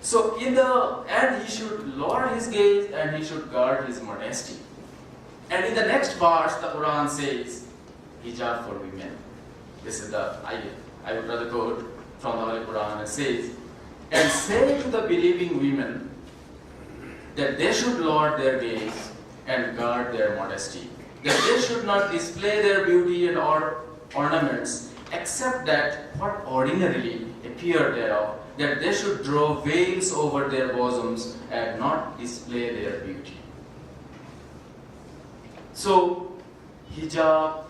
So in the end, he should lower his gaze and he should guard his modesty. And in the next verse, the Quran says, hijab for women. This is I would rather quote from the Holy Quran. It says, and say to the believing women that they should lower their gaze and guard their modesty, that they should not display their beauty and ornaments, except that what ordinarily appear thereof, that they should draw veils over their bosoms and not display their beauty. So, hijab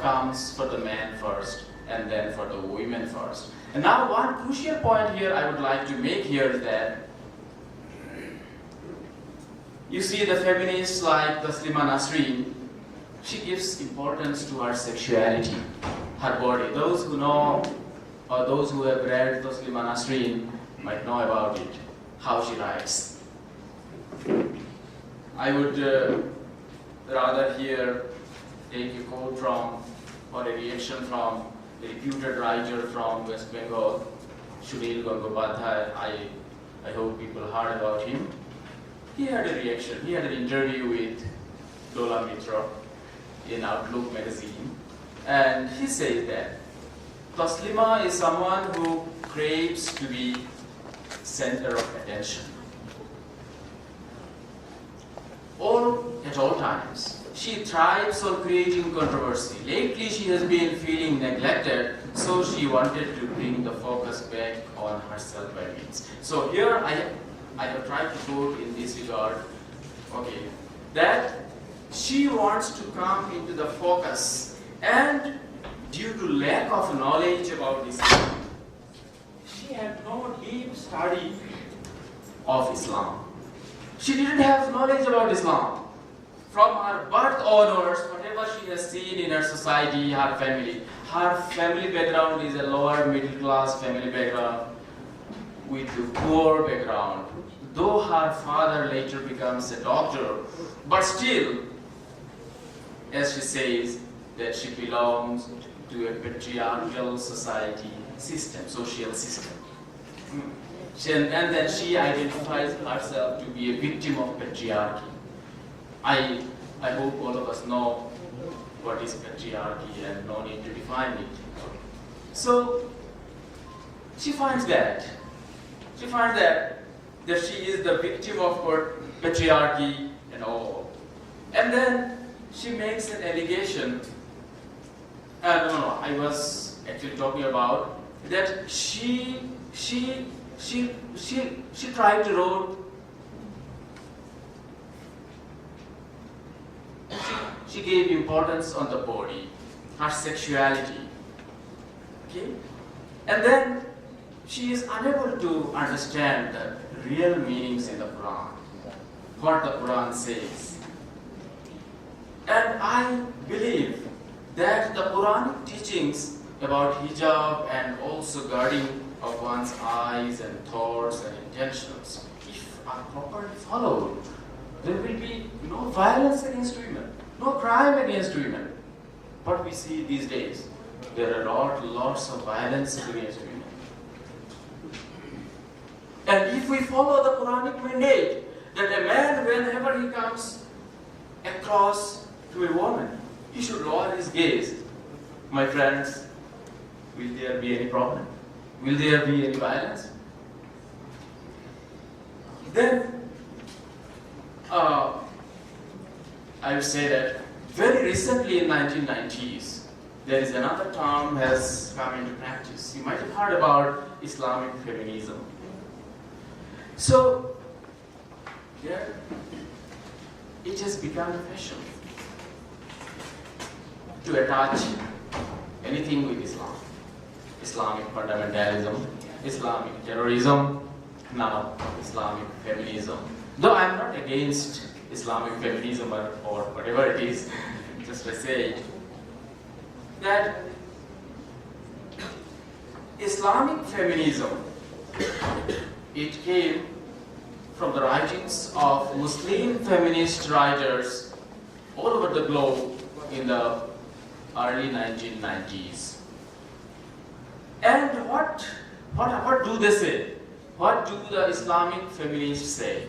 comes for the man first and then for the women first. And now one crucial point here I would like to make here is that you see the feminists like Taslima Nasreen, she gives importance to her sexuality, her body. Those who know or those who have read Taslima Nasreen might know about it, how she writes. I would rather here take a quote from or a reaction from a reputed writer from West Bengal, Sunil Gangotpadhyay. I hope people heard about him. He had a reaction. He had an interview with Lola Mitra in Outlook magazine, and he says that Taslima is someone who craves to be center of attention. At all times. She thrives on creating controversy. Lately she has been feeling neglected, so she wanted to bring the focus back on herself by means. So here I have tried to quote in this regard, that she wants to come into the focus, and due to lack of knowledge about Islam, she had no deep study of Islam. She didn't have knowledge about Islam. From her birth onwards, whatever she has seen in her society, her family background is a lower middle class family background with a poor background. Though her father later becomes a doctor, but still, as she says, that she belongs to a patriarchal society system, social system. And that she identifies herself to be a victim of patriarchy. I hope all of us know what is patriarchy and no need to define it. So she finds that she is the victim of patriarchy and all. And then she makes an allegation. I was actually talking about that she tried to wrote. She gave importance on the body, her sexuality. Okay? And then she is unable to understand the real meanings in the Quran, what the Quran says. And I believe that the Quranic teachings about hijab and also guarding of one's eyes and thoughts and intentions, if are properly followed, there will be no violence against women, no crime against women. But we see these days, there are lots of violence against women. And if we follow the Quranic mandate, that a man, whenever he comes across to a woman, he should lower his gaze. My friends, will there be any problem? Will there be any violence? Then, I would say that very recently in 1990s, there is another term has come into practice. You might have heard about Islamic feminism. So, there, it has become a fashion to attach anything with Islam. Islamic fundamentalism, Islamic terrorism, now Islamic feminism. Though I am not against Islamic feminism or whatever it is, just to say that Islamic feminism, it came from the writings of Muslim feminist writers all over the globe in the early 1990s. And what What do they say? What do the Islamic feminists say?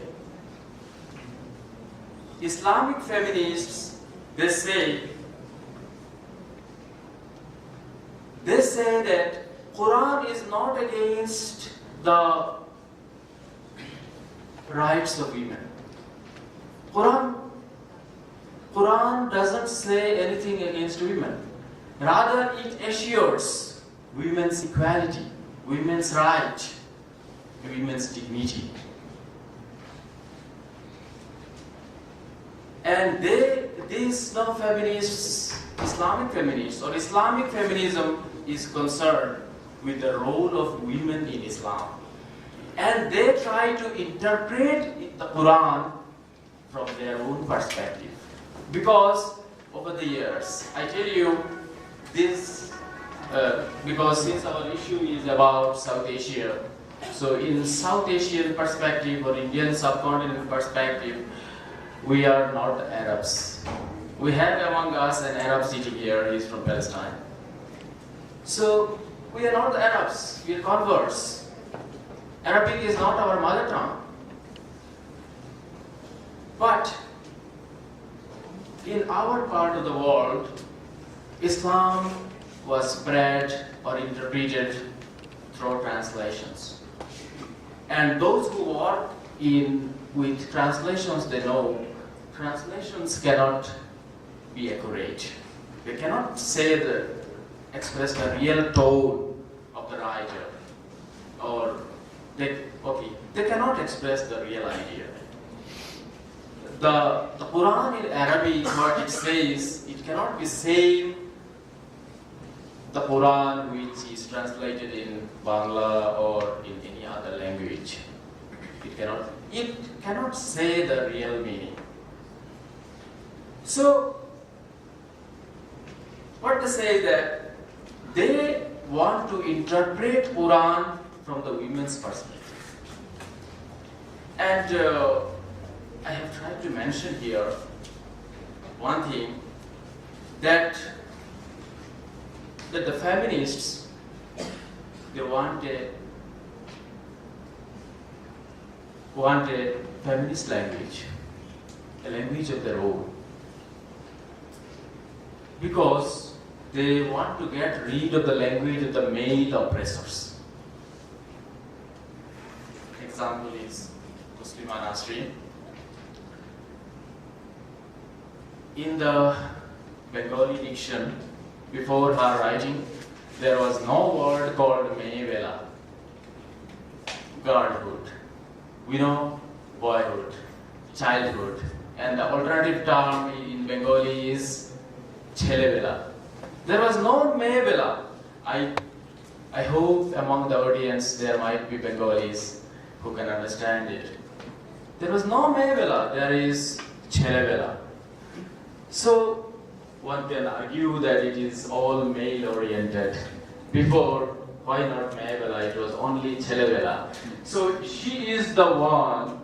Islamic feminists, they say that Quran is not against the rights of women. Quran doesn't say anything against women. Rather, it assures women's equality, women's right, women's dignity. And these feminists, Islamic feminists, or Islamic feminism is concerned with the role of women in Islam. And they try to interpret the Quran from their own perspective. Because over the years, I tell you this, because since our issue is about South Asia, so in South Asian perspective or Indian subcontinent perspective, we are not Arabs. We have among us an Arab sitting here, he is from Palestine. So we are not the Arabs, we are converts. Arabic is not our mother tongue. But in our part of the world, Islam was spread or interpreted through translations. And those who work with translations, they know translations cannot be accurate. They cannot express the real tone of the writer, or they cannot express the real idea. The Quran in Arabic, what it says, it cannot be same the Quran which is translated in Bangla or in any other language. It cannot say the real meaning. So, what they say is that they want to interpret Quran from the women's perspective. And I have tried to mention here one thing, that the feminists, they want a feminist language, a language of their own, because they want to get rid of the language of the male oppressors. Example is Muslima Nasrin. In the Bengali diction, before her writing, there was no word called Meyvela, girlhood. We know boyhood, childhood, and the alternative term in Bengali is Chelevela. There was no Meyvela. I hope among the audience there might be Bengalis who can understand it. There was no Meyvela, there is Chelevela. So one can argue that it is all male-oriented. Before, why not Meyvela? It was only Chelevela. So she is the one,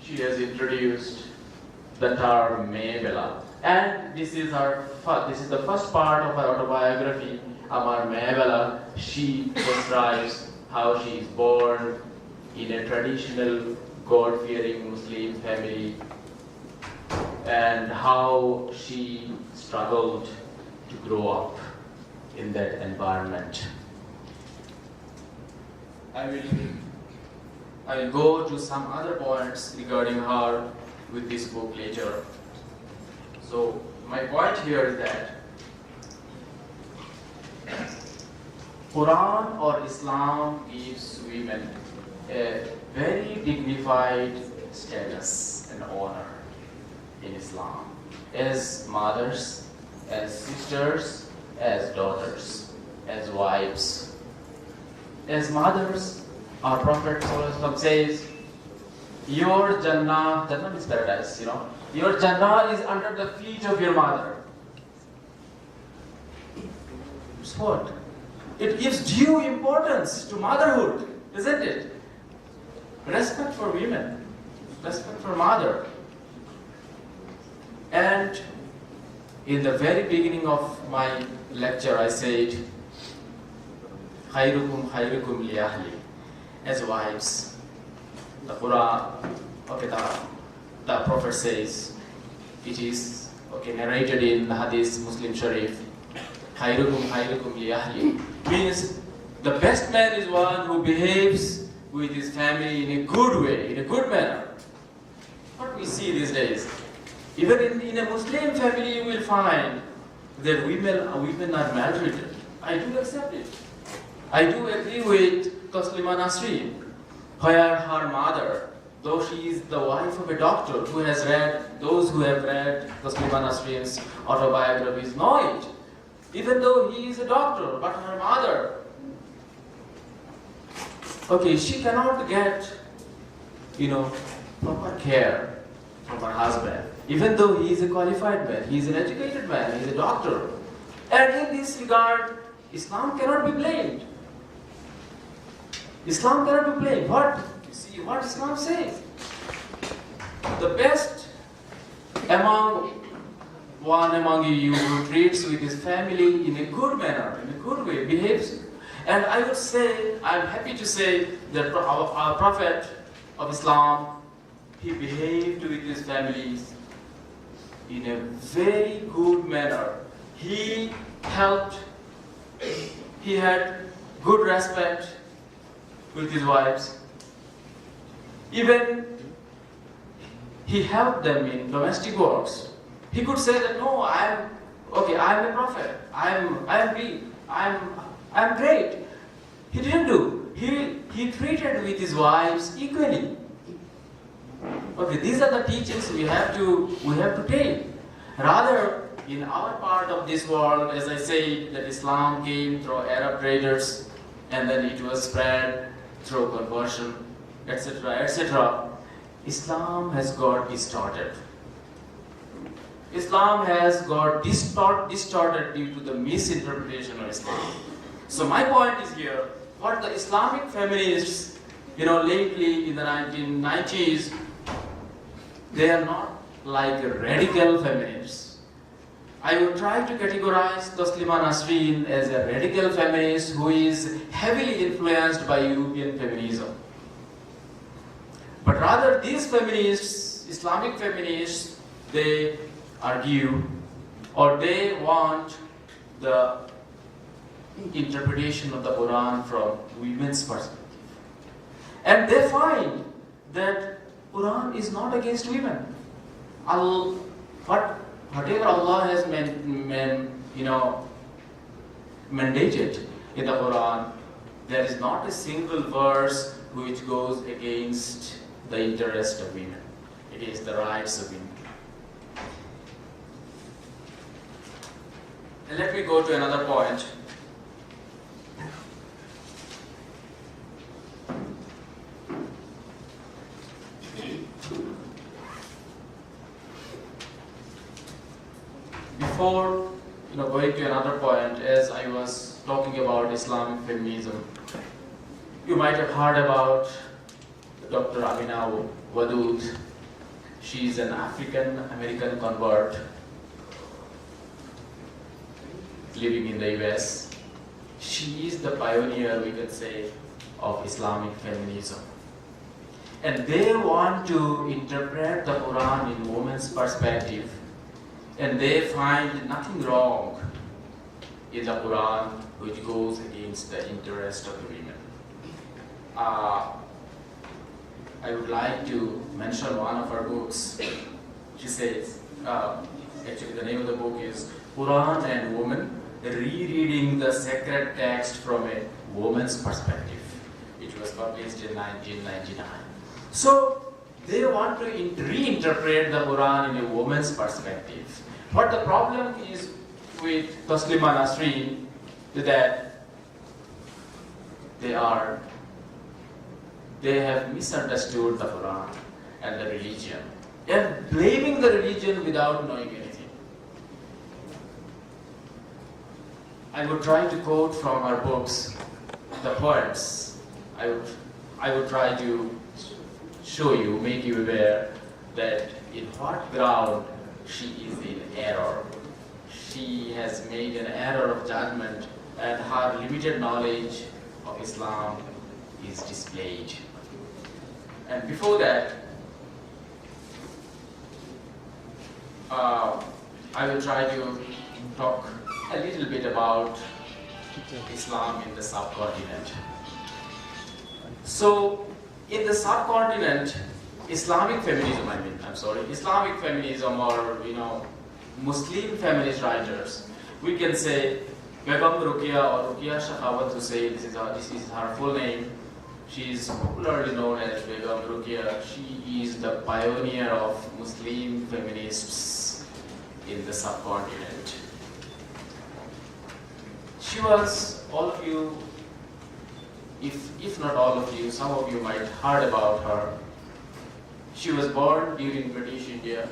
she has introduced the term Meyvela. And this is the first part of her autobiography, Amar Meyvela. She describes how she is born in a traditional God-fearing Muslim family, and how she struggled to grow up in that environment. I will go to some other points regarding her with this book later. So my point here is that Quran or Islam gives women a very dignified status and honor in Islam, as mothers, as sisters, as daughters, as wives. As mothers, our Prophet ﷺ says, your Jannah is paradise, your Jannah is under the feet of your mother. It's what? It gives due importance to motherhood, isn't it? Respect for women, respect for mother. And in the very beginning of my lecture, I said, khairukum khairukum li ahli. As wives, the Quran, okay, the Prophet says, it is narrated in the Hadith Muslim Sharif, khairukum khairukum li ahli, means the best man is one who behaves with his family in a good way, in a good manner. What we see these days, even in a Muslim family, you will find that women are maltreated. I do accept it. I do agree with Taslima Nasreen, where her mother, though she is the wife of a doctor who has read, those who have read Taslima Nasreen's autobiographies know it. Even though he is a doctor, but her mother, she cannot get, proper care from her husband. Even though he is a qualified man, he is an educated man, he is a doctor. And in this regard, Islam cannot be blamed. Islam cannot be blamed. See what Islam says. The best one among you who treats with his family in a good manner, in a good way, behaves. And I would say, I'm happy to say that our Prophet of Islam, he behaved with his families in a very good manner. He helped, he had good respect with his wives. Even he helped them in domestic works. He could say that, no, I'm a prophet. I'm great. He didn't do. He treated with his wives equally. These are the teachings we have to take. Rather, in our part of this world, as I say, that Islam came through Arab traders, and then it was spread through conversion, etc., etc. Islam has got distorted. Islam has got distorted due to the misinterpretation of Islam. So my point is here, what the Islamic feminists, lately in the 1990s, they are not like radical feminists. I would try to categorize Taslima Nasreen as a radical feminist who is heavily influenced by European feminism. But rather, these feminists, Islamic feminists, they argue or they want the interpretation of the Quran from women's perspective. And they find that Quran is not against women. Whatever Allah has mandated in the Quran, there is not a single verse which goes against the interest of women. It is the rights of women. And let me go to another point. Before going to another point, as I was talking about Islamic feminism, you might have heard about Dr. Amina Wadud. She is an African-American convert living in the US. She is the pioneer, we could say, of Islamic feminism. And they want to interpret the Quran in women's perspective, and they find nothing wrong in the Quran which goes against the interest of the women. I would like to mention one of her books. She says, actually the name of the book is Quran and Woman, Rereading the Sacred Text from a Woman's Perspective. It was published in 1999. So, they want to reinterpret the Quran in a woman's perspective. But the problem is with Taslima Nasreen that they have misunderstood the Quran and the religion. They are blaming the religion without knowing anything. I would try to quote from her books the poems. I would try to show you, make you aware that in what ground she is in error. She has made an error of judgment, and her limited knowledge of Islam is displayed. And before that, I will try to talk a little bit about Islam in the subcontinent. So, in the subcontinent, Islamic feminism or Muslim feminist writers, we can say Begum Ruqya or Ruqya Shakhawat Hussain, this is her full name. She is popularly known as Begum Ruqya. She is the pioneer of Muslim feminists in the subcontinent. She was, all of you, if not all of you, some of you might have heard about her. She was born during British India,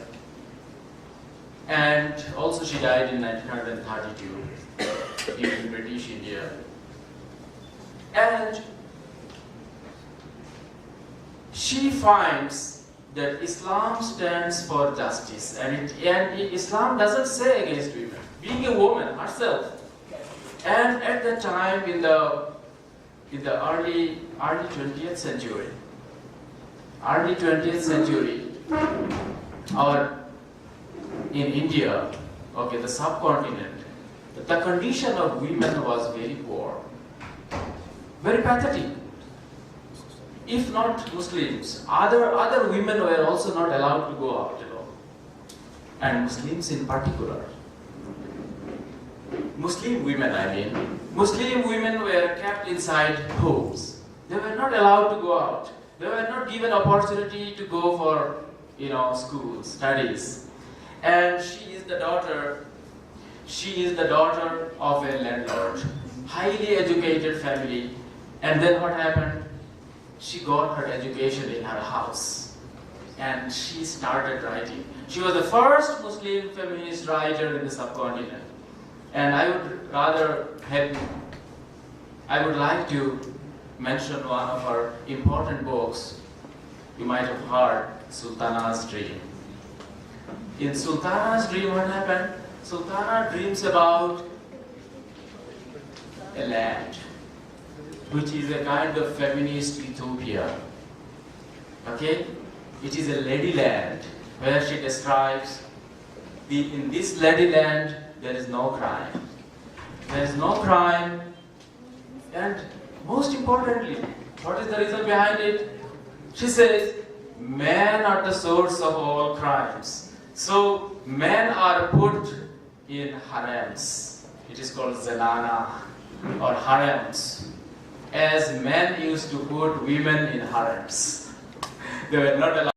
and also she died in 1932 during British India. And she finds that Islam stands for justice, and Islam doesn't say against women, being a woman herself. And at that time, in the early 20th century, in India, the subcontinent, the condition of women was very poor, very pathetic. If not Muslims, other women were also not allowed to go out, and Muslims in particular. Muslim women were kept inside homes. They were not allowed to go out. They were not given opportunity to go for, school studies. And she is the daughter of a landlord, highly educated family. And then what happened? She got her education in her house, and she started writing. She was the first Muslim feminist writer in the subcontinent. And I would like to mention one of her important books. You might have heard Sultana's Dream. In Sultana's Dream, what happened? Sultana dreams about a land which is a kind of feminist utopia. Okay? It is a lady land where she describes in this lady land there is no crime. There is no crime, and most importantly, what is the reason behind it? She says, men are the source of all crimes. So, men are put in harems. It is called zanana or harems. As men used to put women in harems. They were not allowed.